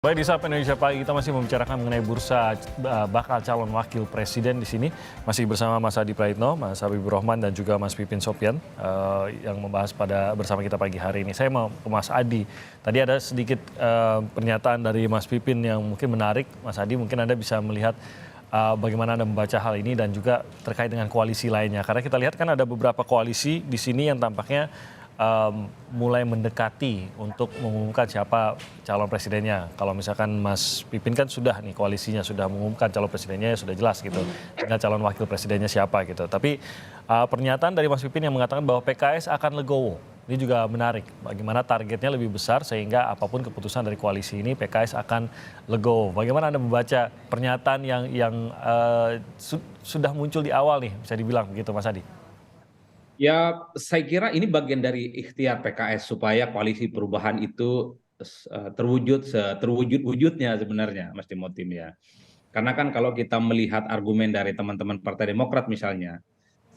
Baik, di Sapa Indonesia Pagi kita masih membicarakan mengenai bursa bakal calon wakil presiden di sini. Masih bersama Mas Adi Praitno, Mas Habibur Rahman dan juga Mas Pipin Sopian yang membahas bersama kita pagi hari ini. Saya mau ke Mas Adi. Tadi ada sedikit pernyataan dari Mas Pipin yang mungkin menarik. Mas Adi, mungkin Anda bisa melihat bagaimana Anda membaca hal ini dan juga terkait dengan koalisi lainnya. Karena kita lihat kan ada beberapa koalisi di sini yang tampaknya mulai mendekati untuk mengumumkan siapa calon presidennya. Kalau misalkan Mas Pipin kan sudah nih koalisinya sudah mengumumkan calon presidennya sudah jelas gitu. Tinggal calon wakil presidennya siapa gitu. Tapi pernyataan dari Mas Pipin yang mengatakan bahwa PKS akan legowo. Ini juga menarik. Bagaimana targetnya lebih besar sehingga apapun keputusan dari koalisi ini PKS akan legowo. Bagaimana Anda membaca pernyataan yang sudah muncul di awal nih bisa dibilang begitu Mas Adi? Ya, saya kira ini bagian dari ikhtiar PKS supaya koalisi perubahan itu terwujud terwujud-wujudnya sebenarnya, Mas Timotim ya. Karena kan kalau kita melihat argumen dari teman-teman Partai Demokrat misalnya,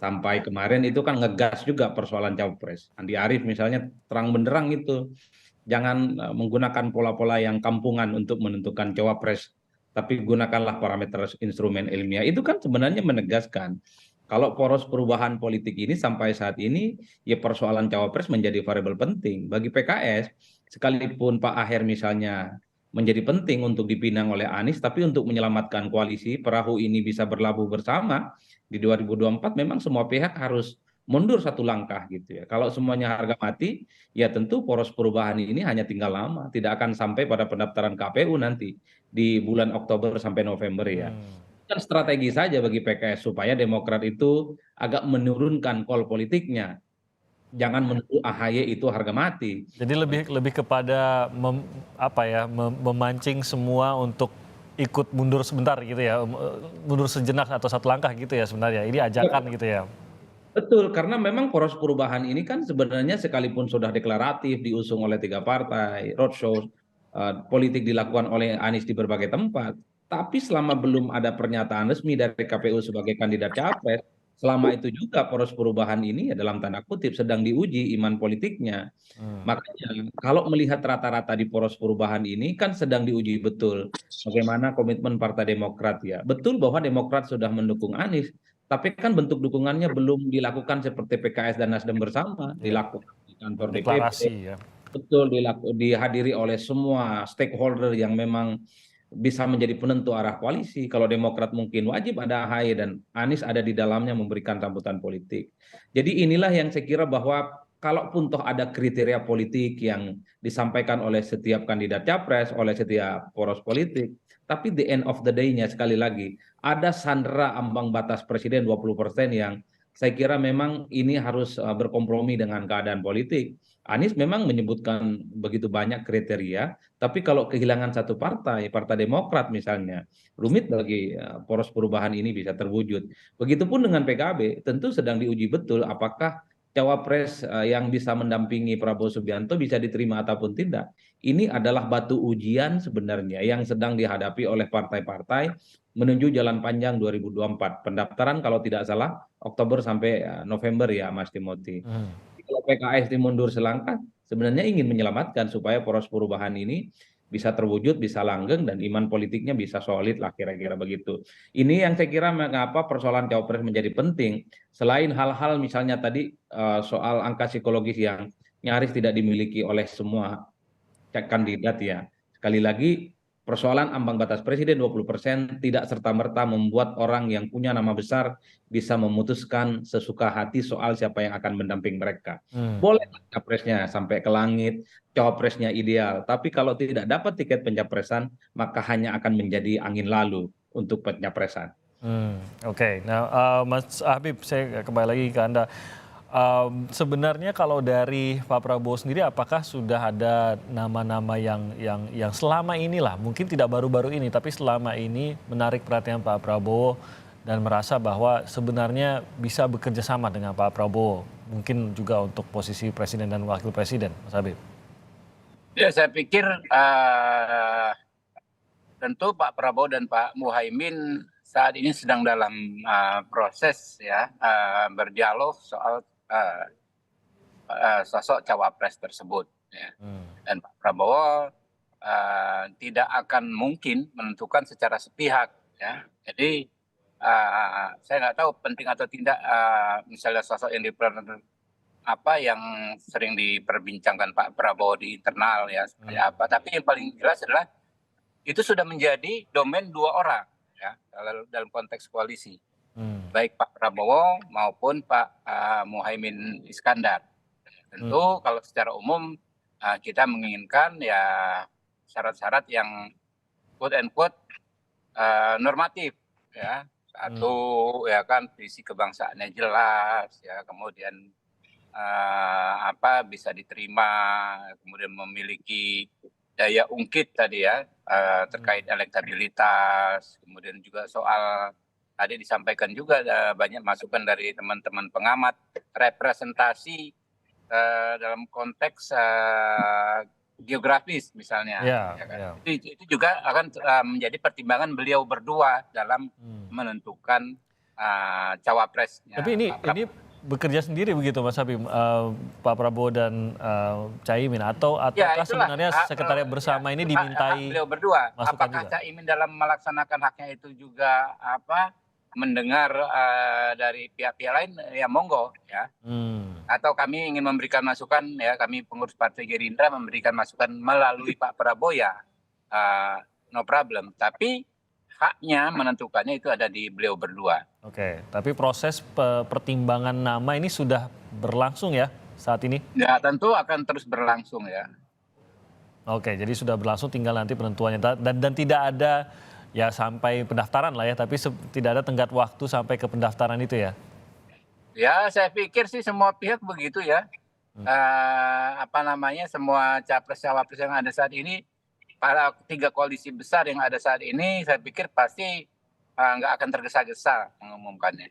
sampai kemarin itu kan ngegas juga persoalan cawapres. Andi Arief misalnya terang benderang itu, jangan menggunakan pola-pola yang kampungan untuk menentukan cawapres, tapi gunakanlah parameter instrumen ilmiah. Itu kan sebenarnya menegaskan kalau poros perubahan politik ini sampai saat ini ya persoalan cawapres menjadi variabel penting bagi PKS, sekalipun Pak Aher misalnya menjadi penting untuk dipinang oleh Anies, tapi untuk menyelamatkan koalisi perahu ini bisa berlabuh bersama di 2024 memang semua pihak harus mundur satu langkah gitu ya. Kalau semuanya harga mati, ya tentu poros perubahan ini hanya tinggal lama, tidak akan sampai pada pendaftaran KPU nanti di bulan Oktober sampai November ya. Kan strategi saja bagi PKS supaya Demokrat itu agak menurunkan kol politiknya. Jangan menuduh AHY itu harga mati. Jadi lebih lebih kepada memancing semua untuk ikut mundur sebentar gitu ya, mundur sejenak atau satu langkah gitu ya sebenarnya. Ini ajakan gitu ya. Betul, karena memang poros perubahan ini kan sebenarnya sekalipun sudah deklaratif diusung oleh tiga partai, roadshow politik dilakukan oleh Anies di berbagai tempat, tapi selama belum ada pernyataan resmi dari KPU sebagai kandidat capres, selama itu juga poros perubahan ini ya dalam tanda kutip sedang diuji iman politiknya. Hmm. Makanya kalau melihat rata-rata di poros perubahan ini kan sedang diuji betul bagaimana komitmen Partai Demokrat ya. Betul bahwa Demokrat sudah mendukung Anies, tapi kan bentuk dukungannya belum dilakukan seperti PKS dan Nasdem bersama, Ya, dilakukan di kantor DPP, deklarasi ya. betul dihadiri oleh semua stakeholder yang memang bisa menjadi penentu arah koalisi. Kalau Demokrat mungkin wajib ada AHY dan Anies ada di dalamnya memberikan sambutan politik. Jadi inilah yang saya kira bahwa kalaupun toh ada kriteria politik yang disampaikan oleh setiap kandidat capres, oleh setiap poros politik, tapi the end of the day-nya sekali lagi ada sandera ambang batas presiden 20% yang saya kira memang ini harus berkompromi dengan keadaan politik. Anies memang menyebutkan begitu banyak kriteria, tapi kalau kehilangan satu partai, Partai Demokrat misalnya, rumit bagi poros perubahan ini bisa terwujud. Begitupun dengan PKB, tentu sedang diuji betul apakah cawapres yang bisa mendampingi Prabowo Subianto bisa diterima ataupun tidak. Ini adalah batu ujian sebenarnya yang sedang dihadapi oleh partai-partai menuju jalan panjang 2024. Pendaftaran kalau tidak salah Oktober sampai November ya Mas Timothy. Hmm. Kalau PKS dimundur selangkah, sebenarnya ingin menyelamatkan supaya poros perubahan ini bisa terwujud, bisa langgeng, dan iman politiknya bisa solid lah kira-kira begitu. Ini yang saya kira mengapa persoalan cawapres menjadi penting. Selain hal-hal misalnya tadi soal angka psikologis yang nyaris tidak dimiliki oleh semua kandidat ya. Sekali lagi persoalan ambang batas presiden 20% tidak serta-merta membuat orang yang punya nama besar bisa memutuskan sesuka hati soal siapa yang akan mendamping mereka. Hmm. Boleh capresnya sampai ke langit, cawapresnya ideal, tapi kalau tidak dapat tiket pencapresan, maka hanya akan menjadi angin lalu untuk pencapresan. Oke. Nah, Mas Habib, saya kembali lagi ke Anda. Sebenarnya kalau dari Pak Prabowo sendiri, apakah sudah ada nama-nama yang selama inilah, mungkin tidak baru-baru ini, tapi selama ini menarik perhatian Pak Prabowo dan merasa bahwa sebenarnya bisa bekerja sama dengan Pak Prabowo, mungkin juga untuk posisi presiden dan wakil presiden, Mas Habib? Ya, saya pikir tentu Pak Prabowo dan Pak Muhaimin saat ini sedang dalam proses ya berdialog soal sosok cawapres tersebut. Ya. Dan Pak Prabowo tidak akan mungkin menentukan secara sepihak, ya. Jadi saya nggak tahu penting atau tidak misalnya sosok yang yang sering diperbincangkan Pak Prabowo di internal ya seperti apa. Tapi yang paling jelas adalah itu sudah menjadi domain dua orang ya dalam konteks koalisi, baik Pak Prabowo maupun Pak Muhaimin Iskandar. Tentu kalau secara umum kita menginginkan ya syarat-syarat yang quote and quote normatif ya. Satu ya kan visi kebangsaannya jelas ya, kemudian bisa diterima, kemudian memiliki daya ungkit tadi ya terkait elektabilitas, kemudian juga soal tadi disampaikan juga banyak masukan dari teman-teman pengamat representasi dalam konteks geografis misalnya. Ya kan? Itu juga akan menjadi pertimbangan beliau berdua dalam menentukan cawapresnya. Tapi ini bekerja sendiri begitu Mas Habib, Pak Prabowo dan Caimin ataukah sebenarnya sekretariat bersama ini dimintai beliau berdua? Apakah Caimin dalam melaksanakan haknya itu juga mendengar dari pihak-pihak lain ya monggo ya. Atau kami ingin memberikan masukan ya, kami pengurus Partai Gerindra memberikan masukan melalui Pak Prabowo ya no problem. Tapi haknya menentukannya itu ada di beliau berdua. Oke, tapi proses pertimbangan nama ini sudah berlangsung ya saat ini? Ya tentu akan terus berlangsung ya. Oke, jadi sudah berlangsung, tinggal nanti penentuannya dan tidak ada ya sampai pendaftaran lah ya, tapi tidak ada tenggat waktu sampai ke pendaftaran itu ya? Ya saya pikir sih semua pihak begitu ya. Semua capres-cawapres yang ada saat ini, para tiga koalisi besar yang ada saat ini, saya pikir pasti nggak akan tergesa-gesa mengumumkannya.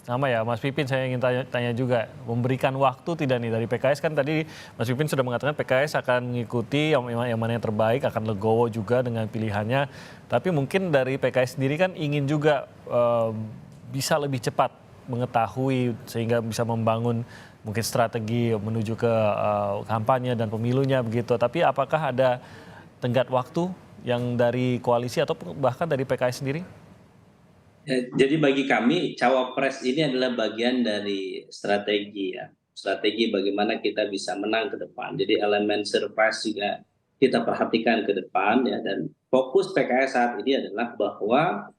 Sama ya Mas Pipin, saya ingin tanya juga, memberikan waktu tidak nih dari PKS? Kan tadi Mas Pipin sudah mengatakan PKS akan mengikuti yang mana yang terbaik, akan legowo juga dengan pilihannya. Tapi mungkin dari PKS sendiri kan ingin juga bisa lebih cepat mengetahui sehingga bisa membangun mungkin strategi menuju ke kampanye dan pemilunya begitu. Tapi apakah ada tenggat waktu yang dari koalisi atau bahkan dari PKS sendiri? Jadi bagi kami cawapres ini adalah bagian dari strategi ya, strategi bagaimana kita bisa menang ke depan. Jadi elemen surprise juga kita perhatikan ke depan ya, dan fokus PKS saat ini adalah bahwa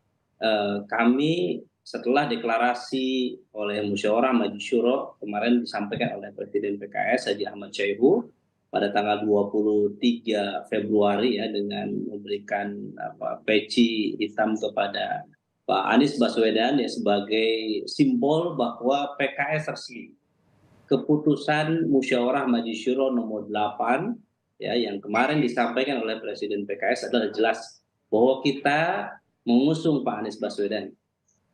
kami setelah deklarasi oleh Musyawarah Majelis Syuro kemarin disampaikan oleh Presiden PKS Haji Ahmad Syaihu pada tanggal 23 Februari ya, dengan memberikan peci hitam kepada Pak Anies Baswedan ya sebagai simbol bahwa PKS resmi. Keputusan Musyawarah Majelis Syuro nomor 8 ya yang kemarin disampaikan oleh Presiden PKS adalah jelas bahwa kita mengusung Pak Anies Baswedan.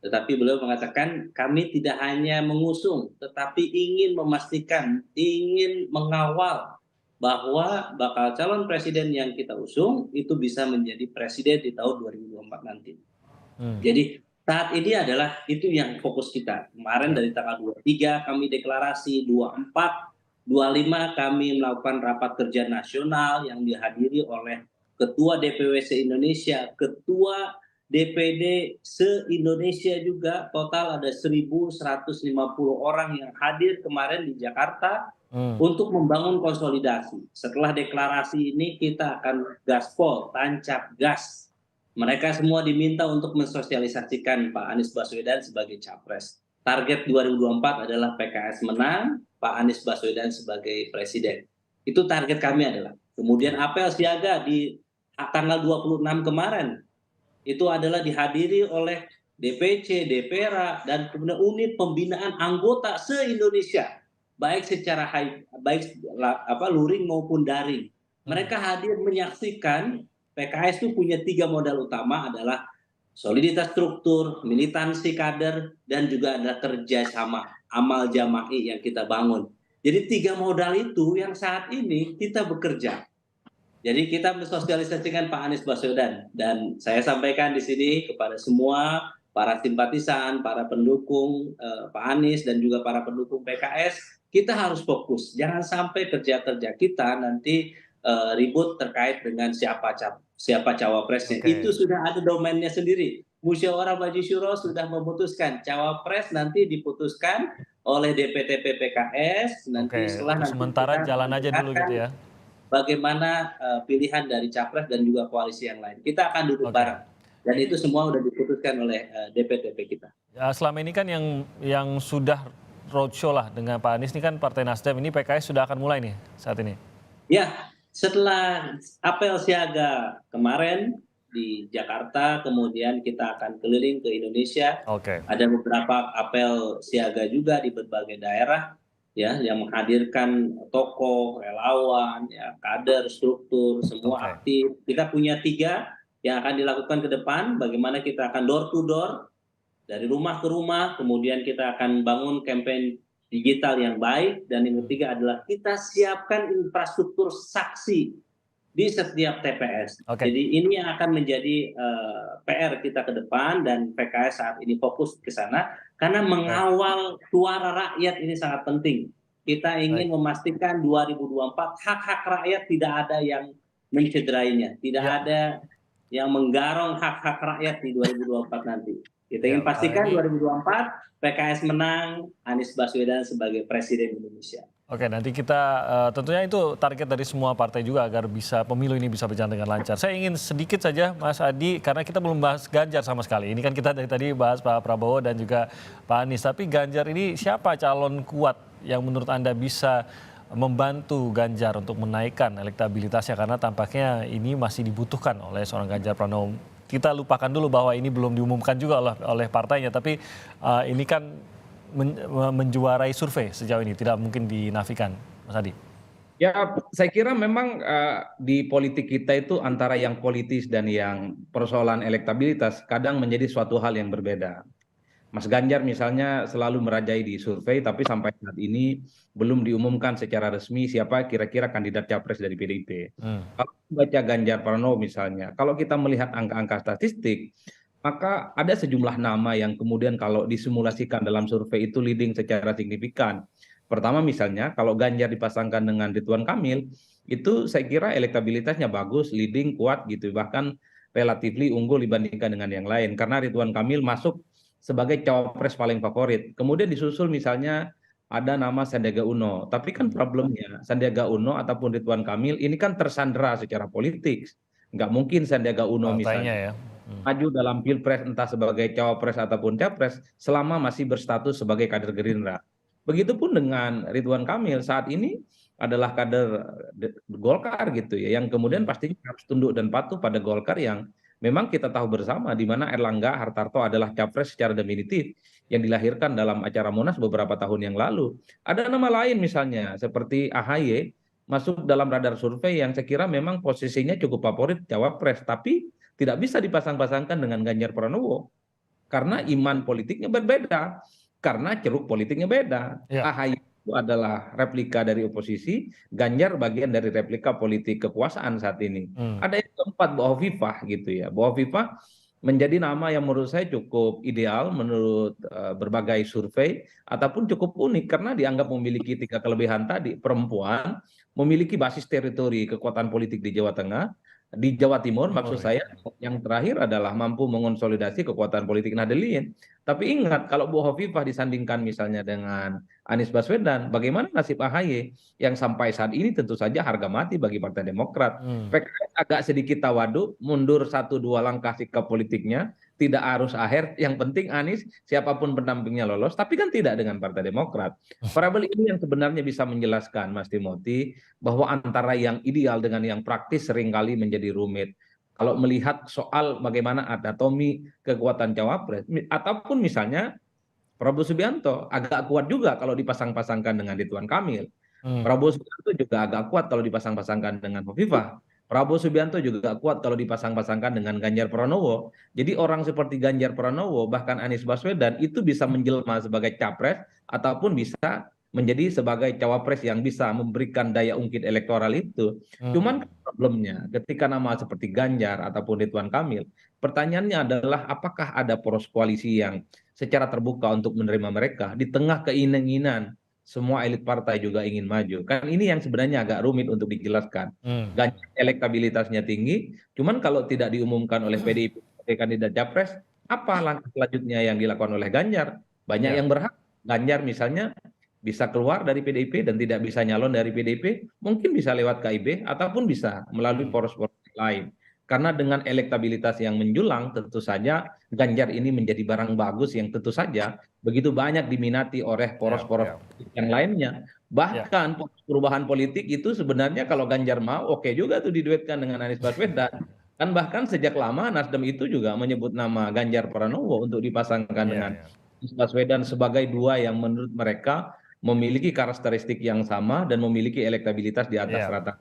Tetapi beliau mengatakan kami tidak hanya mengusung tetapi ingin memastikan, ingin mengawal bahwa bakal calon presiden yang kita usung itu bisa menjadi presiden di tahun 2024 nanti. Jadi saat ini adalah itu yang fokus kita. Kemarin dari tanggal 23 kami deklarasi, 24, 25 kami melakukan rapat kerja nasional yang dihadiri oleh Ketua DPW se-Indonesia, Ketua DPD se-Indonesia juga, total ada 1.150 orang yang hadir kemarin di Jakarta untuk membangun konsolidasi. Setelah deklarasi ini kita akan gaspol, tancap gas. Mereka semua diminta untuk mensosialisasikan Pak Anies Baswedan sebagai capres. Target 2024 adalah PKS menang, Pak Anies Baswedan sebagai presiden. Itu target kami adalah. Kemudian apel siaga di tanggal 26 kemarin, itu adalah dihadiri oleh DPC, DPRA, dan kemudian unit pembinaan anggota se-Indonesia, baik secara luring maupun daring. Mereka hadir menyaksikan. PKS itu punya 3 modal utama adalah soliditas struktur, militansi kader, dan juga ada kerjasama, amal jama'i yang kita bangun. Jadi 3 modal itu yang saat ini kita bekerja. Jadi kita mensosialisasikan Pak Anies Baswedan, dan saya sampaikan di sini kepada semua para simpatisan, para pendukung Pak Anies dan juga para pendukung PKS, kita harus fokus. Jangan sampai kerja-kerja kita nanti ribut terkait dengan siapa cawapresnya. Oke. Itu sudah ada domainnya sendiri. Musyawarah Majelis Syuro sudah memutuskan cawapres nanti diputuskan oleh DPTP PKS Oke, nanti setelah untuk nanti sementara kita jalan aja dulu gitu ya. bagaimana pilihan dari capres dan juga koalisi yang lain. Kita akan duduk Oke. bareng dan itu semua sudah diputuskan oleh DPTP kita. Ya, selama ini kan yang sudah roadshow lah dengan Pak Anies ini kan Partai Nasdem, ini PKS sudah akan mulai nih saat ini. Ya, setelah apel siaga kemarin di Jakarta, kemudian kita akan keliling ke Indonesia. Oke. Ada beberapa apel siaga juga di berbagai daerah, ya, yang menghadirkan tokoh, relawan, ya, kader, struktur, semua Oke. aktif. Kita punya 3 yang akan dilakukan ke depan. Bagaimana kita akan door to door dari rumah ke rumah, kemudian kita akan bangun campaign digital yang baik, dan yang ketiga adalah kita siapkan infrastruktur saksi di setiap TPS. Oke. Jadi ini yang akan menjadi PR kita ke depan, dan PKS saat ini fokus ke sana karena mengawal suara rakyat ini sangat penting. Kita ingin memastikan 2024 hak-hak rakyat tidak ada yang mencederainya, tidak Ya. ada yang menggarong hak-hak rakyat di 2024 nanti. Kita Ya, ingin pastikan ini- 2024 PKS menang, Anies Baswedan sebagai Presiden Indonesia. Oke, nanti kita tentunya itu target dari semua partai juga agar bisa pemilu ini bisa berjalan dengan lancar. Saya ingin sedikit saja Mas Adi, karena kita belum bahas Ganjar sama sekali. Ini kan kita dari tadi bahas Pak Prabowo dan juga Pak Anies. Tapi Ganjar ini siapa calon kuat yang menurut Anda bisa membantu Ganjar untuk menaikkan elektabilitasnya? Karena tampaknya ini masih dibutuhkan oleh seorang Ganjar Pranowo. Kita lupakan dulu bahwa ini belum diumumkan juga oleh partainya, tapi ini kan menjuarai survei sejauh ini, tidak mungkin dinafikan, Mas Adi. Ya, saya kira memang di politik kita itu antara yang politis dan yang persoalan elektabilitas kadang menjadi suatu hal yang berbeda. Mas Ganjar misalnya selalu merajai di survei, tapi sampai saat ini belum diumumkan secara resmi siapa kira-kira kandidat capres dari PDIP. Kalau baca Ganjar Pranowo misalnya, kalau kita melihat angka-angka statistik, maka ada sejumlah nama yang kemudian kalau disimulasikan dalam survei itu leading secara signifikan. Pertama misalnya, kalau Ganjar dipasangkan dengan Ridwan Kamil, itu saya kira elektabilitasnya bagus, leading, kuat gitu, bahkan relatively unggul dibandingkan dengan yang lain. Karena Ridwan Kamil masuk sebagai cawapres paling favorit. Kemudian disusul misalnya ada nama Sandiaga Uno. Tapi kan problemnya Sandiaga Uno ataupun Ridwan Kamil ini kan tersandera secara politik. Nggak mungkin Sandiaga Uno misalnya Partainya ya. maju dalam pilpres entah sebagai cawapres ataupun capres selama masih berstatus sebagai kader Gerindra. Begitupun dengan Ridwan Kamil saat ini adalah kader Golkar gitu ya, yang kemudian pastinya harus tunduk dan patuh pada Golkar yang memang kita tahu bersama di mana Erlangga Hartarto adalah capres secara definitif yang dilahirkan dalam acara Munas beberapa tahun yang lalu. Ada nama lain misalnya seperti AHY masuk dalam radar survei yang saya kira memang posisinya cukup favorit cawapres, tapi tidak bisa dipasang-pasangkan dengan Ganjar Pranowo karena iman politiknya berbeda, karena ceruk politiknya beda. Ya. AHY itu adalah replika dari oposisi, Ganjar bagian dari replika politik kekuasaan saat ini. Ada yang keempat, Bu Hovifah gitu ya. Bu Hovifah menjadi nama yang menurut saya cukup ideal menurut berbagai survei ataupun cukup unik karena dianggap memiliki 3 kelebihan tadi. Perempuan, memiliki basis teritori kekuatan politik di Jawa Tengah, di Jawa Timur maksud saya, yang terakhir adalah mampu mengonsolidasi kekuatan politik Nahdliyin. Tapi ingat, kalau Bu Hovifah disandingkan misalnya dengan Anies Baswedan, bagaimana nasib AHY yang sampai saat ini tentu saja harga mati bagi Partai Demokrat. PKS agak sedikit tawaduk, mundur 1-2 langkah sikap politiknya, tidak harus akhir, yang penting Anies siapapun pendampingnya lolos, tapi kan tidak dengan Partai Demokrat. Variabel ini yang sebenarnya bisa menjelaskan Mas Timothy bahwa antara yang ideal dengan yang praktis seringkali menjadi rumit. Kalau melihat soal bagaimana anatomi kekuatan cawapres, ataupun misalnya Prabowo Subianto agak kuat juga kalau dipasang-pasangkan dengan Ridwan Kamil. Prabowo Subianto juga agak kuat kalau dipasang-pasangkan dengan Hovifah. Prabowo Subianto juga kuat kalau dipasang-pasangkan dengan Ganjar Pranowo. Jadi orang seperti Ganjar Pranowo bahkan Anies Baswedan itu bisa menjelma sebagai capres ataupun bisa menjadi sebagai cawapres yang bisa memberikan daya ungkit elektoral itu. Cuman problemnya ketika nama seperti Ganjar ataupun Ridwan Kamil, pertanyaannya adalah apakah ada poros koalisi yang secara terbuka untuk menerima mereka di tengah keinginan semua elit partai juga ingin maju. Kan ini yang sebenarnya agak rumit untuk dijelaskan. Ganjar elektabilitasnya tinggi, cuman kalau tidak diumumkan oleh PDIP sebagai kandidat capres, apa langkah selanjutnya yang dilakukan oleh Ganjar? Banyak yang berhak. Ganjar misalnya bisa keluar dari PDIP dan tidak bisa nyalon dari PDIP, mungkin bisa lewat KIB ataupun bisa melalui poros-poros lain. Karena dengan elektabilitas yang menjulang, tentu saja Ganjar ini menjadi barang bagus yang tentu saja begitu banyak diminati oleh poros-poros yang lainnya. Bahkan perubahan politik itu sebenarnya kalau Ganjar mau, oke juga tuh diduetkan dengan Anies Baswedan. Kan bahkan sejak lama Nasdem itu juga menyebut nama Ganjar Pranowo untuk dipasangkan dengan Anies Baswedan sebagai dua yang menurut mereka memiliki karakteristik yang sama dan memiliki elektabilitas di atas rata.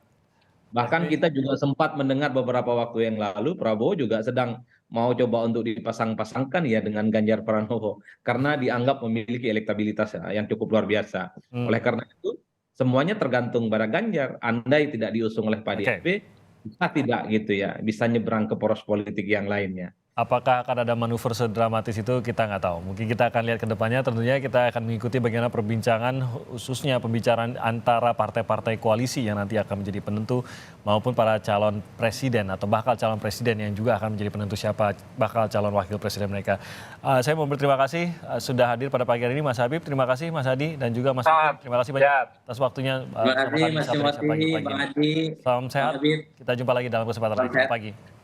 Bahkan kita juga sempat mendengar beberapa waktu yang lalu Prabowo juga sedang mau coba untuk dipasang-pasangkan ya dengan Ganjar Pranowo karena dianggap memiliki elektabilitas yang cukup luar biasa. Oleh karena itu semuanya tergantung pada Ganjar. Andai tidak diusung oleh PDIP, bisa tidak gitu ya, bisa nyebrang ke poros politik yang lainnya. Apakah akan ada manuver sedramatis itu kita nggak tahu. Mungkin kita akan lihat ke depannya, tentunya kita akan mengikuti bagaimana perbincangan, khususnya pembicaraan antara partai-partai koalisi yang nanti akan menjadi penentu, maupun para calon presiden atau bakal calon presiden yang juga akan menjadi penentu siapa bakal calon wakil presiden mereka. Saya mau berterima kasih sudah hadir pada pagi hari ini Mas Habib, terima kasih Mas Hadi dan juga Mas Pipin, terima kasih banyak atas waktunya. Terima kasih Mas Timothy, Bang Adi. Salam sehat, kita jumpa lagi dalam kesempatan lain. Selamat pagi.